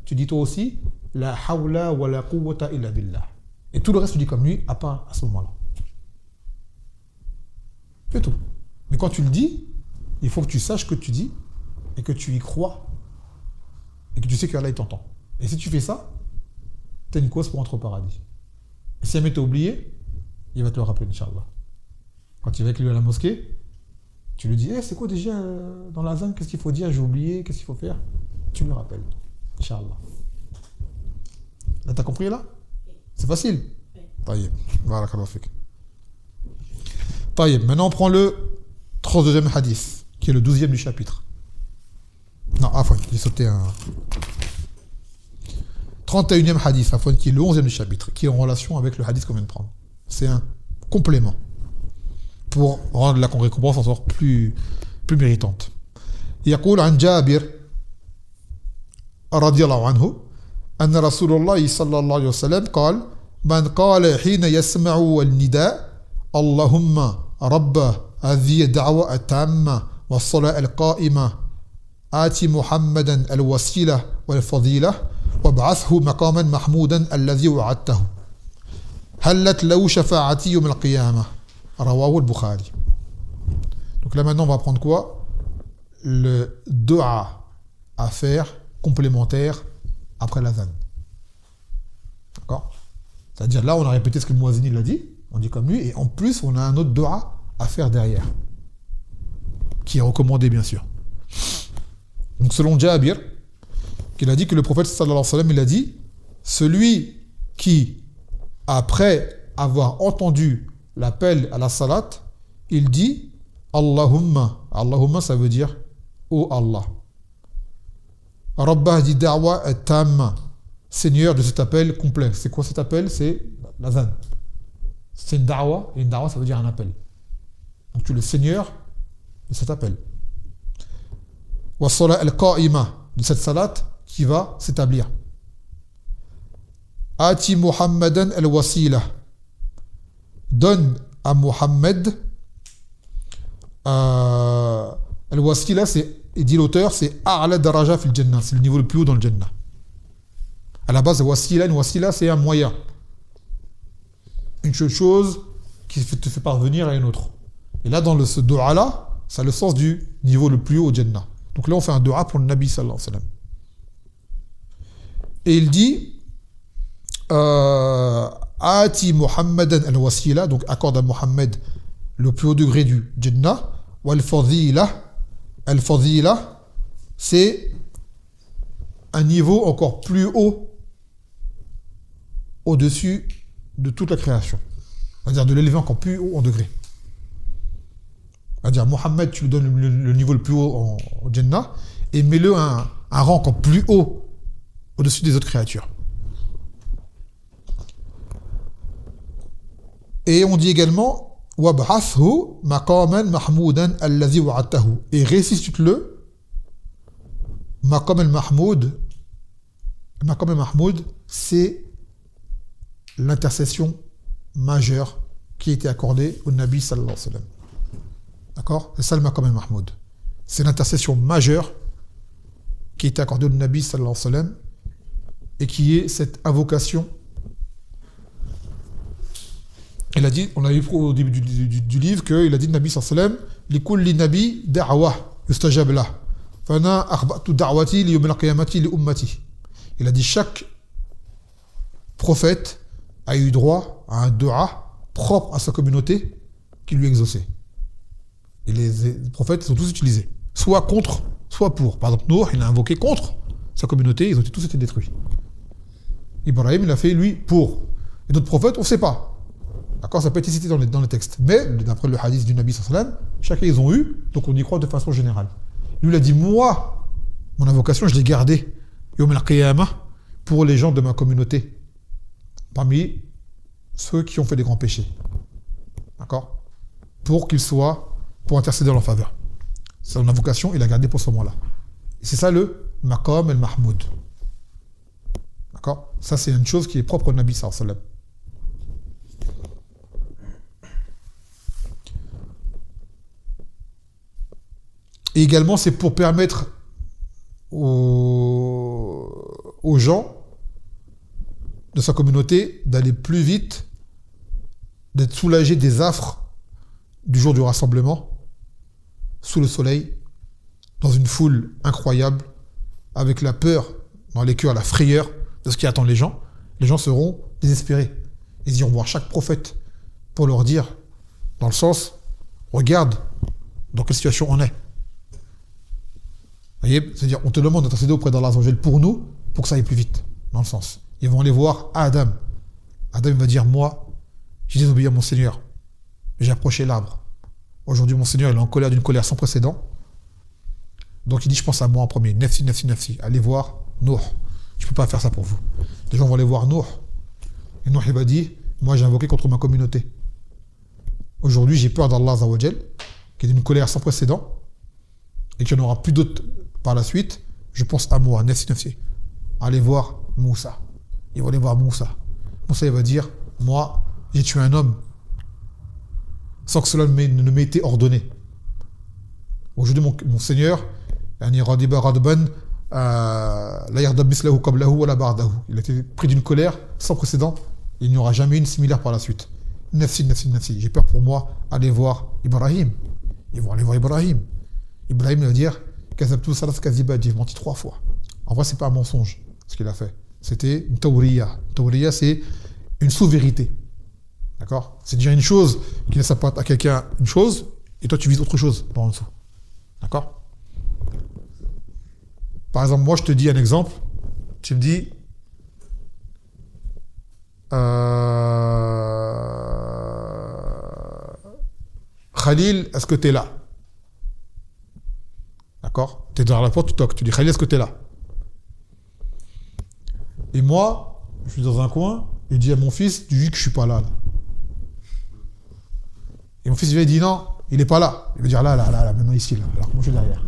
tu dis toi aussi la hawla wa la quwwata illa billah. Et tout le reste tu dis comme lui, à part à ce moment-là. C'est tout. Mais quand tu le dis, il faut que tu saches ce que tu dis et que tu y crois et que tu sais qu'Allah il t'entend. Et si tu fais ça, tu as une cause pour entrer au paradis. Et si jamais t'as oublié, il va te le rappeler, Inch'Allah. Quand tu vas avec lui à la mosquée, tu lui dis hey, c'est quoi déjà dans l'azan, qu'est-ce qu'il faut dire, j'ai oublié, qu'est-ce qu'il faut faire? Tu le rappelles, Inch'Allah. Là, t'as compris là? C'est facile. Taïeb. Barakallahu fik. Taïeb. Maintenant, on prend le 32e hadith, qui est le 12e du chapitre. Non, enfin, j'ai sauté un. 31e hadith, qui est le 11e du chapitre, qui est en relation avec le hadith qu'on vient de prendre. C'est un complément pour rendre la récompense encore plus méritante. يقول عن جابر رضي الله عنه أن رسول الله صلى الله عليه وسلم قال من قال حين يسمع النداء اللهم رب هذه الدعوة التامة والصلاة القائمة آت محمدا الوسيلة والفضيلة وابعثه مقاما محمودا الذي وعدته هلت له شفاعتي يوم القيامة رواه البخاري. Donc là maintenant on va prendre quoi? Le dua à faire complémentaire après l'adhan. D'accord? C'est-à-dire là on a répété ce que le muazzin il a dit, on dit comme lui, et en plus on a un autre dua à faire derrière, qui est recommandé bien sûr. Donc selon Jabir, qu'il a dit que le prophète sallallahu alayhi wa sallam il a dit, celui qui après avoir entendu l'appel à la salat, il dit Allahumma. Allahumma ça veut dire ô Allah. Rabbah di da'wa at-tamma, Seigneur de cet appel complet. C'est quoi cet appel? C'est l'adhan. C'est une da'wa, et une da'wa ça veut dire un appel. Donc tu es le Seigneur de cet appel. Wa salat al-qa'ima, de cette salat qui va s'établir. Ati Muhammadan al-wasila, donne à Muhammad al-wasila, et dit l'auteur, c'est a'la daraja fil jannah, c'est le niveau le plus haut dans le jannah. À la base, une wasila c'est un moyen, une chose qui te fait parvenir à une autre. Et là dans ce dua là, ça a le sens du niveau le plus haut au jannah. Donc là on fait un dua pour le Nabi sallallahu alayhi wa sallam. Et il dit Ati Muhammadan al-wasila, donc accorde à Muhammad le plus haut degré du Jannah, wal-fadila. Al-fadila, c'est un niveau encore plus haut au-dessus de toute la création. C'est-à-dire de l'élever encore plus haut en degré. C'est-à-dire Muhammad, tu lui donnes le niveau le plus haut au Jannah et mets-le un rang encore plus haut au-dessus des autres créatures. Et on dit également Wab'athu maqaman mahmoudan alladhi wa'adtahu, et récite-le maqam al-mahmoud. Maqam al-mahmoud, c'est l'intercession majeure qui a été accordée au Nabi sallallahu alayhi wa sallam. D'accord? C'est ça le maqam al-mahmoud. C'est l'intercession majeure qui a été accordée au Nabi sallallahu alayhi wa sallam, et qui est cette invocation. Il a dit, on a vu au début du livre qu'il a dit, Nabi sallallahu alayhi wa sallam, likulli nabi da'wa yustajab lah, fana akhbatu da'wati li yawm al-qiyamati li ummati. Il a dit, chaque prophète a eu droit à un dua propre à sa communauté qui lui exauçait. Et les prophètes sont tous utilisés, soit contre, soit pour. Par exemple, Nour, il a invoqué contre sa communauté, ils ont tous été détruits. Ibrahim, il a fait, lui, pour. Et d'autres prophètes, on ne sait pas. D'accord, ça peut être cité dans les textes. Mais, d'après le hadith du Nabi sallallahu alayhi wa sallam, chacun ils ont eu, donc on y croit de façon générale. Lui, il a dit, moi, mon invocation, je l'ai gardée, Yawm al-Qiyamah, pour les gens de ma communauté, parmi ceux qui ont fait des grands péchés. D'accord? Pour qu'ils soient, pour intercéder en leur faveur. Son invocation, il l'a gardée pour ce moment-là. Et c'est ça le maqam al-mahmoud. D'accord? Ça, c'est une chose qui est propre au Nabi sallallahu alayhi wa sallam. Et également, c'est pour permettre aux gens de sa communauté d'aller plus vite, d'être soulagés des affres du jour du rassemblement, sous le soleil, dans une foule incroyable, avec la peur dans les cœurs, la frayeur de ce qui attend les gens. Les gens seront désespérés. Ils iront voir chaque prophète pour leur dire, dans le sens, regarde dans quelle situation on est. Vous voyez, c'est-à-dire, on te demande d'intercéder auprès d'Allah pour nous, pour que ça aille plus vite, dans le sens. Ils vont aller voir Adam. Adam va dire, moi, j'ai désobéi à mon Seigneur. J'ai approché l'arbre. Aujourd'hui, mon Seigneur, il est en colère d'une colère sans précédent. Donc il dit, je pense à moi en premier. Nefsi, nefsi, nefsi. Allez voir Nour. Je ne peux pas faire ça pour vous. Les gens vont aller voir Nuh. Et Nuh, il va dire, moi j'ai invoqué contre ma communauté. Aujourd'hui, j'ai peur d'Allah Azza wa Jal, qui est d'une colère sans précédent, et qu'il n'y en aura plus d'autres par la suite. Je pense à moi, nafsi nafsi. Allez voir Moussa. Ils vont aller voir Moussa. Moussa, il va dire, moi, j'ai tué un homme sans que cela ne m'ait été ordonné. Aujourd'hui, mon Seigneur, il a été pris d'une colère sans précédent. Il n'y aura jamais une similaire par la suite. Nafsi, nafsi, nafsi. J'ai peur pour moi. Allez voir Ibrahim. Ils vont aller voir Ibrahim. Ibrahim va dire, j'ai menti 3 fois. En vrai, c'est pas un mensonge ce qu'il a fait. C'était une tawriya. Une tawriya, c'est une sous-vérité. D'accord? C'est dire une chose qui laisse apparaître à quelqu'un une chose, et toi tu vises autre chose par en dessous. D'accord? Par exemple, moi je te dis un exemple. Tu me dis Khalil, est-ce que tu es là? D'accord? Tu es derrière la porte, tu toques. Tu dis Khalil, est-ce que tu es là? Et moi, je suis dans un coin, et je dis à mon fils, tu dis que je suis pas là. Et mon fils vient et dit non, il n'est pas là. Il veut dire là, maintenant ici, là. Alors que moi je suis derrière.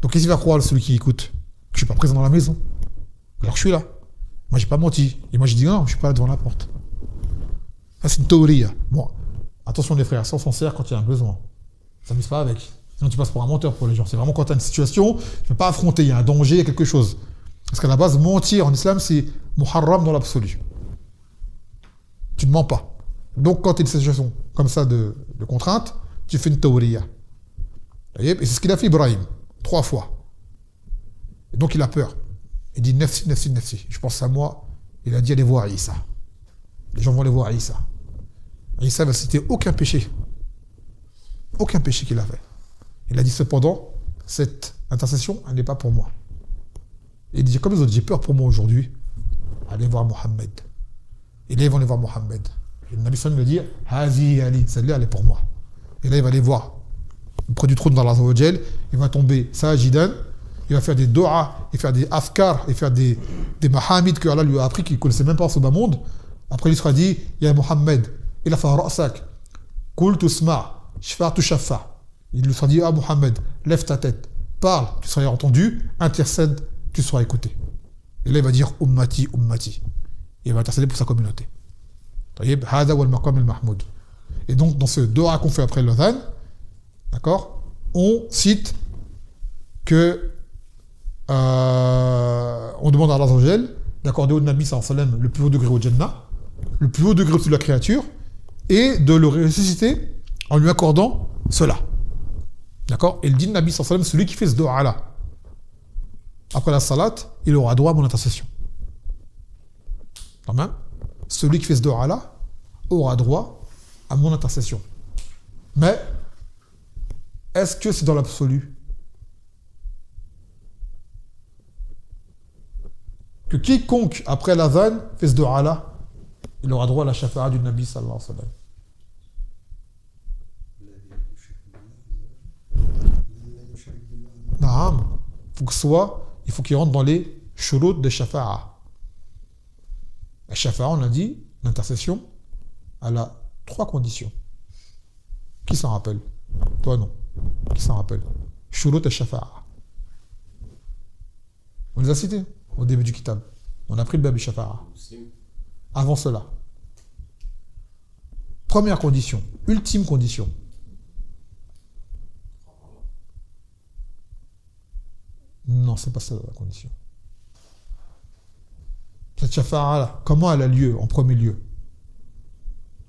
Donc qu'est-ce qu'il va croire celui qui écoute? Que je ne suis pas présent dans la maison. Alors que je suis là. Moi j'ai pas menti. Et moi j'ai dit non, je ne suis pas là devant la porte. Ça c'est une théorie. Bon, attention les frères, ça on s'en sert quand il y a un besoin. Ça ne mise pas avec. Sinon tu passes pour un menteur pour les gens. C'est vraiment quand tu as une situation, tu ne peux pas affronter, il y a un danger, il y a quelque chose. Parce qu'à la base, mentir en islam, c'est muharram dans l'absolu. Tu ne mens pas. Donc, quand tu es dans une situation comme ça de contrainte, tu fais une tawriya. Et c'est ce qu'il a fait Ibrahim, 3 fois. Et donc, il a peur. Il dit nafsi, nafsi, nafsi. Je pense à moi. Il a dit allez voir Isa. Les gens vont aller voir Isa. Isa va citer aucun péché. Aucun péché qu'il a fait. Il a dit cependant, cette intercession, elle n'est pas pour moi. Et il dit comme les autres, j'ai peur pour moi aujourd'hui. Allez voir Mohammed. Et là, ils vont aller voir Mohammed. Et le Nabi sallallahu alayhi wa sallam va dire Hazi Ali, celle-là, elle est pour moi. Et là, il va aller voir près du trône d'Allah Azza wa Jal. Il va tomber sajidan. Il va faire des do'a, et faire des afkar, et faire des mahamid que Allah lui a appris qu'il ne connaissait même pas en ce bas monde. Après, il sera dit Ya Mohammed, il a fait ra'sak, kul tusma, shfa'tu shaffa. Il lui sera dit Ah Mohammed, lève ta tête, parle, tu seras entendu, intercède, tu seras écouté. Et là, il va dire Ummati, Ummati. Et il va intercéder pour sa communauté. Et donc, dans ce do'a qu'on fait après l'adhan, d'accord, on cite que on demande à Allah Azza wa Jal d'accorder au Nabi sallallahu alayhi wa sallam le plus haut degré au Jannah, le plus haut degré de la créature, et de le ressusciter en lui accordant cela. D'accord? Et il dit Nabi sallallahu alayhi wa sallam, celui qui fait ce do'a-là, après la salat, il aura droit à mon intercession. Celui qui fait ce do'a-là aura droit à mon intercession. Mais, est-ce que c'est dans l'absolu? Que quiconque, après l'adhan, fait ce do'a-là, il aura droit à la shafa'a du Nabi sallallahu alayhi wa sallam. Naam. Il faut qu'il rentre dans les shurut de shafa'a. La shafa'a, on a dit, l'intercession, elle a 3 conditions. Qui s'en rappelle? Toi, non. Qui s'en rappelle? Shurut et shafa'a. On les a cités au début du kitab. On a pris le bab shafa'a. Avant cela. Première condition. Ultime condition. Non, c'est pas ça la condition. Cette shafa'a, comment elle a lieu en premier lieu?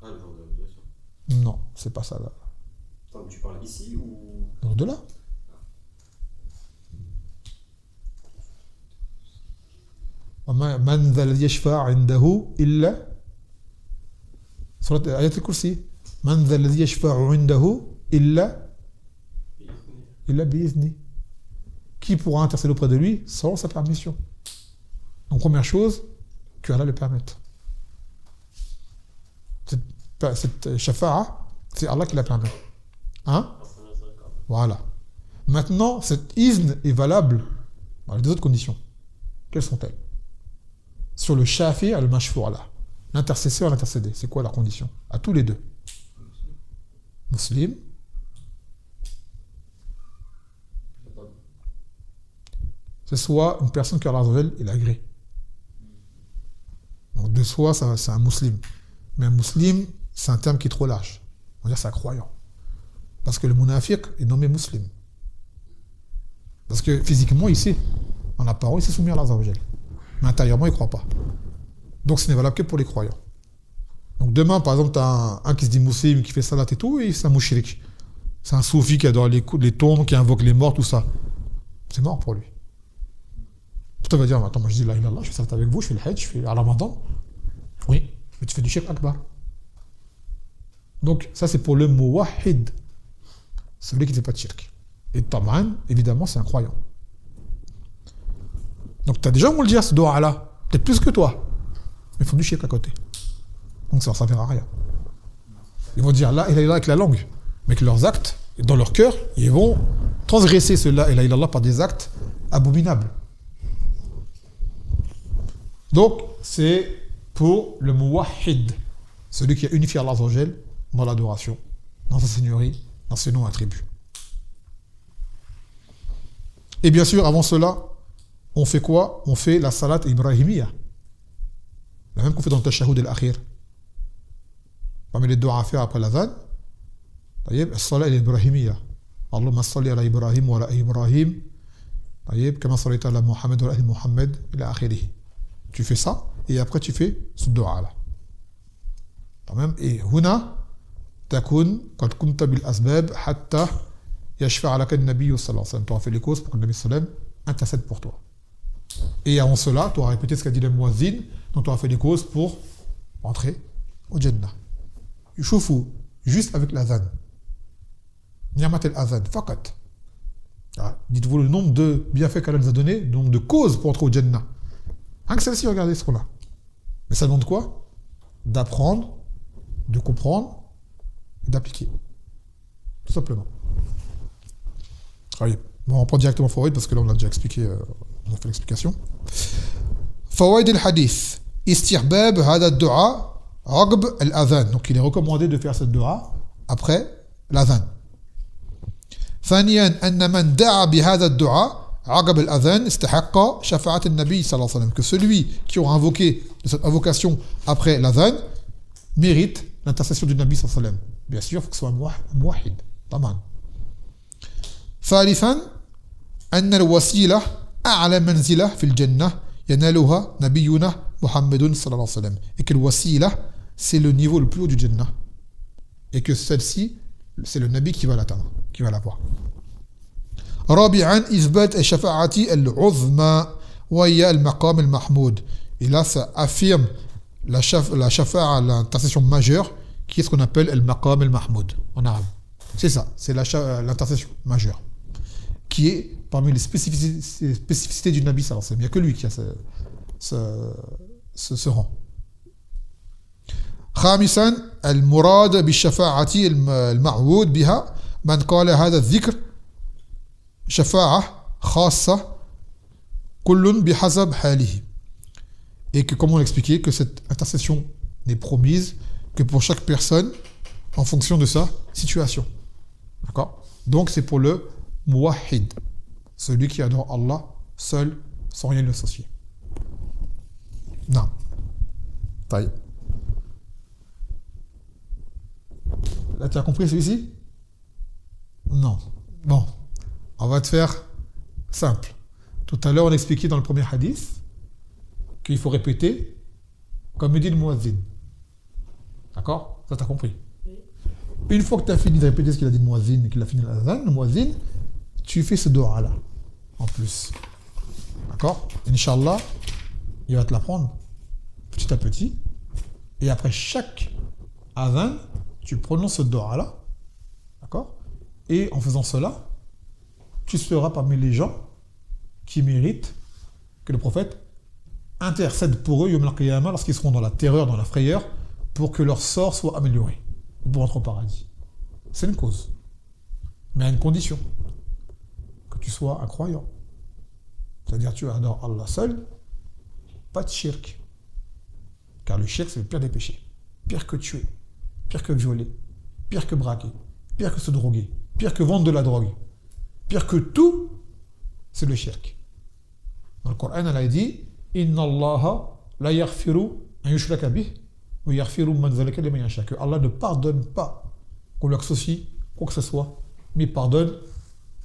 Ah, le jour de l'obligation. Non, c'est pas ça là. Attends, tu parles ici ou... Dans au-delà. Man dhal yashfa' indahu illa surat ayat al-kursi. Man dhal yashfa'u indahu illa bi'izni. Qui pourra intercéder auprès de lui sans sa permission? Donc première chose, que Allah le permette. Cette shafa'a, c'est Allah qui la permet. Hein? Voilà. Maintenant, cette izn est valable dans les 2 autres conditions. quelles sont-elles? Sur le shafi al mashfour là, l'intercesseur, l'intercédé, c'est quoi la condition? À tous les deux. Muslim. C'est soit une personne qui a Allah il agrée. Donc de soi, c'est un musulman. Mais un musulman, c'est un terme qui est trop large. On va dire c'est un croyant. Parce que le munafiq est nommé musulman. Parce que physiquement, il sait. En apparence, il s'est soumis à Allah. Mais intérieurement, il ne croit pas. Donc ce n'est valable que pour les croyants. Donc demain, par exemple, tu as un qui se dit musulman, qui fait salat et tout, et c'est un mouchirik. C'est un soufi qui adore les tombes, qui invoque les morts, tout ça. C'est mort pour lui. Tu vas dire, attends, moi je dis la ilaha illallah, je fais salat avec vous, je fais le hajj, je fais le ramadan. Oui, mais tu fais du shirk akbar. Donc ça c'est pour le muwahhid, celui qui ne fait pas de shirk. Et taman, évidemment, c'est un croyant. Donc tu as déjà, on le dire, ce doha-là, peut-être plus que toi, mais ils font du shirk à côté. Donc ça ne leur servira à rien. Ils vont dire la ilaha illallah avec la langue, mais que leurs actes, dans leur cœur, ils vont transgresser ce la ilaha illallah par des actes abominables. Donc, c'est pour le muwahhid, celui qui a unifié Allah Azzawajal dans l'adoration, dans sa seigneurie, dans ses noms attributs. Et bien sûr, avant cela, on fait quoi? On fait la salat ibrahimiyya. La même qu'on fait dans le tashahhud al-akhir. Parmi les doigts à faire après l'adhan, la salat ibrahimiyya. Allahumma salli ala Ibrahim wa ala Ibrahim. Kama sallaita ala Muhammad wa ala Muhammad ila akhirih. Tu fais ça, et après tu fais ce doha-là. Et huna, takun, qad kumta bil asbab, hatta yashfa'a laka an-nabiy sallallahu alayhi wa sallam. Tu auras fait les causes pour que le Nabi sallallahu alayhi wa sallam intercède pour toi. Et avant cela, tu auras répété ce qu'a dit le muazzin, donc tu auras fait les causes pour entrer au Jannah. Yushoufu, juste avec l'adhan. Ni'mat al-adhan, faqat. Dites-vous le nombre de bienfaits qu'Allah nous a donné, le nombre de causes pour entrer au Jannah. Rien que celle-ci, regardez ce qu'on a. Mais ça demande quoi? D'apprendre, de comprendre et d'appliquer. Tout simplement. Allez, bon, on prend directement Fawaid parce que là on a déjà expliqué, on a fait l'explication. Fawaid al-Hadith. Istirbab hada dua ragb al-adhan. Donc il est recommandé de faire cette dua après l'adhan. ثانيا أن من دعا بهذا الدعاء عقب الأذان استحق شفاعة النبي صلى الله عليه وسلم, que celui qui aura invoqué de cette invocation après l'adhan mérite l'intercession du Nabi صلى الله عليه وسلم. Bien sûr, il faut que ce soit un muwahhid. Taman. ثالثا أن الوسيلة أعلى منزلة في الجنة ينالها نبينا محمد صلى الله عليه وسلم. Et que le wasila, c'est le niveau le plus haut du Jannah. Et que celle-ci, c'est le Nabi qui va l'atteindre, qui va l'avoir. رابعا إثبات الشفاعة العظمى وهي المقام المحمود. Et là, ça affirme la shafa'a, l'intercession majeure, qui est ce qu'on appelle le maqam al-mahmoud en arabe. C'est ça, c'est l'intercession majeure, qui est parmi les spécificités du Nabi sallallahu alayhi wa sallam. Il n'y a que lui qui a ce rang. خامسا المراد بالشفاعة المعهود بها من قال هذا الذكر شفاعة خاصة كل بحسب حاله. Et que, comme on l'expliquait, que cette intercession n'est promise que pour chaque personne en fonction de sa situation. D'accord? Donc c'est pour le muwahhid, celui qui adore Allah seul, sans rien lui associer. Non. Taïe. Là, tu as compris celui-ci? Non. Bon. On va te faire simple. Tout à l'heure, on expliquait dans le premier hadith qu'il faut répéter comme dit le muazzin. D'accord? Ça, tu as compris. Une fois que tu as fini de répéter ce qu'il a dit le muazzin et qu'il a fini l'adhan, le muazzin, tu fais ce dua-là en plus. D'accord? Inch'Allah, il va te l'apprendre petit à petit. Et après chaque adhan, tu prononces ce dua-là. D'accord? Et en faisant cela, tu seras parmi les gens qui méritent que le prophète intercède pour eux Yom al-Qiyamah lorsqu'ils seront dans la terreur, dans la frayeur, pour que leur sort soit amélioré, pour entrer au paradis. C'est une cause. Mais à une condition. Que tu sois un croyant. C'est-à-dire tu adores Allah seul, pas de shirk. Car le shirk, c'est le pire des péchés. Pire que tuer, pire que violer, pire que braquer, pire que se droguer, pire que vendre de la drogue, pire que tout, c'est le shirk. Dans le Coran, elle a dit Inna Allah la yaghfiru an yushraka bih wa yaghfiru man zalika liman yasha. Que Allah ne pardonne pas qu'on lui associe quoi que ce soit, mais pardonne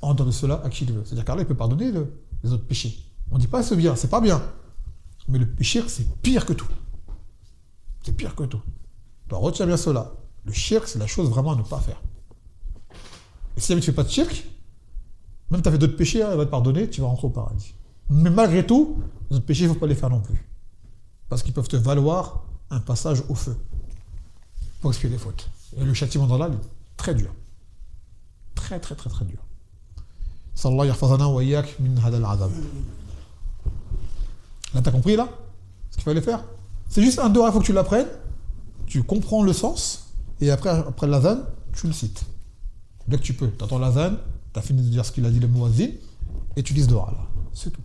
en dehors de cela à qui il veut. C'est-à-dire qu'Allah il peut pardonner les autres péchés. On ne dit pas c'est bien, c'est pas bien. Mais le shirk, c'est pire que tout. C'est pire que tout. Donc retiens bien cela. Le shirk, c'est la chose vraiment à ne pas faire. Et si jamais tu ne fais pas de shirk, même si tu as fait d'autres péchés, elle va te pardonner, tu vas rentrer au paradis. Mais malgré tout, les autres péchés, il ne faut pas les faire non plus. Parce qu'ils peuvent te valoir un passage au feu. Pour expier les fautes. Et le châtiment d'Allah, il est très dur. Très, très, très, très dur. Sallallahu yahfazana wa iyyak min hadal azab. Là, t'as compris, là ce qu'il fallait faire? C'est juste un dehors, il faut que tu l'apprennes, tu comprends le sens, et après l'azan, tu le cites. Dès que tu peux, tu entends l'azan, tu as fini de dire ce qu'il a dit le muazzin, et tu lis ce dehors, là. C'est tout.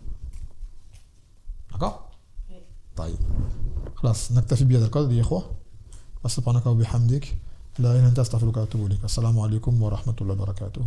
D'accord? Oui. طيب. خلاص نكتفي بهذا القدر يا إخوة. سبحانك وبحمدك لا إله إلا أنت أستغفرك وأتوب إليك. السلام عليكم ورحمة الله وبركاته.